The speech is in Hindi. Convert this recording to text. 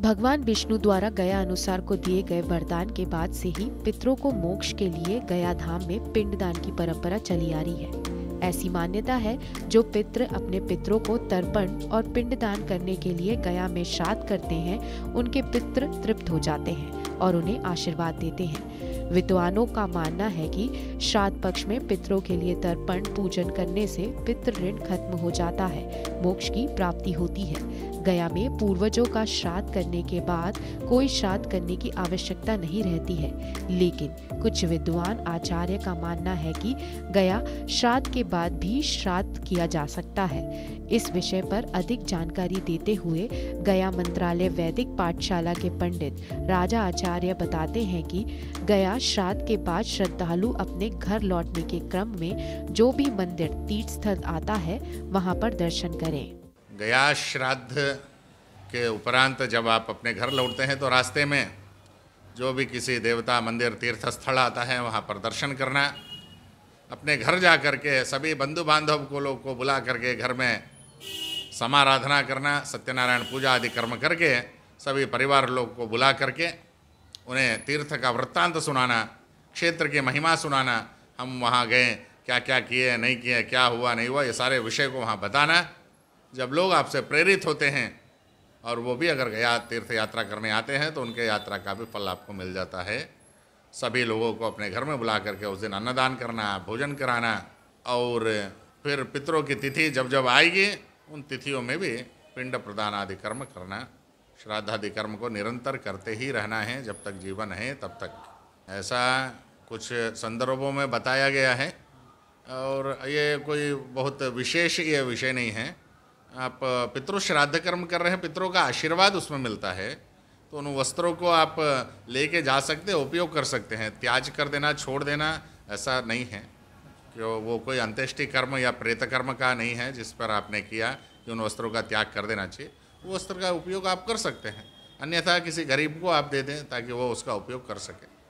भगवान विष्णु द्वारा गया अनुसार को दिए गए वरदान के बाद से ही पितरों को मोक्ष के लिए गया धाम में पिंडदान की परंपरा चली आ रही है। ऐसी मान्यता है जो पितृ अपने पितरों को तर्पण और पिंडदान करने के लिए गया में श्राद्ध करते हैं, उनके पितृ तृप्त हो जाते हैं और उन्हें आशीर्वाद देते हैं। विद्वानों का मानना है कि श्राद्ध पक्ष में पितरों के लिए तर्पण पूजन करने से पितृ ऋण खत्म हो जाता है, मोक्ष की प्राप्ति होती है। गया में पूर्वजों का श्राद्ध करने के बाद कोई श्राद्ध करने की आवश्यकता नहीं रहती है, लेकिन कुछ विद्वान आचार्य का मानना है कि गया श्राद्ध के बाद भी श्राद्ध किया जा सकता है। इस विषय पर अधिक जानकारी देते हुए गया मंत्रालय वैदिक पाठशाला के पंडित राजा आचार्य बताते हैं कि गया श्राद्ध के बाद श्रद्धालु अपने घर लौटने के क्रम में जो भी मंदिर तीर्थ स्थल आता है वहां पर दर्शन करें। गया श्राद्ध के उपरांत जब आप अपने घर लौटते हैं तो रास्ते में जो भी किसी देवता मंदिर तीर्थ स्थल आता है वहाँ पर दर्शन करना, अपने घर जा कर के सभी बंधु बांधव को लोग को बुला करके घर में समाराधना करना, सत्यनारायण पूजा आदि कर्म करके सभी परिवार लोग को बुला करके उन्हें तीर्थ का वृत्तांत सुनाना, क्षेत्र की महिमा सुनाना, हम वहाँ गए, क्या क्या किए नहीं किए, क्या हुआ नहीं हुआ, ये सारे विषय को वहाँ बताना। जब लोग आपसे प्रेरित होते हैं और वो भी अगर गया तीर्थ यात्रा करने आते हैं तो उनके यात्रा का भी फल आपको मिल जाता है। सभी लोगों को अपने घर में बुला करके उस दिन अन्नदान करना, भोजन कराना और फिर पितरों की तिथि जब जब आएगी उन तिथियों में भी पिंड प्रदान आदि कर्म करना, श्राद्ध आदि कर्म को निरंतर करते ही रहना है जब तक जीवन है तब तक। ऐसा कुछ संदर्भों में बताया गया है और ये कोई बहुत विशेष ये विषय नहीं है। आप पितृ श्राद्ध कर्म कर रहे हैं, पितरों का आशीर्वाद उसमें मिलता है, तो उन वस्त्रों को आप लेके जा सकते हैं, उपयोग कर सकते हैं। त्याज कर देना, छोड़ देना ऐसा नहीं है कि वो कोई अंत्येष्टि कर्म या प्रेत कर्म का नहीं है जिस पर आपने किया कि उन वस्त्रों का त्याग कर देना चाहिए। वो वस्त्र का उपयोग आप कर सकते हैं, अन्यथा किसी गरीब को आप दे दें ताकि वो उसका उपयोग कर सके।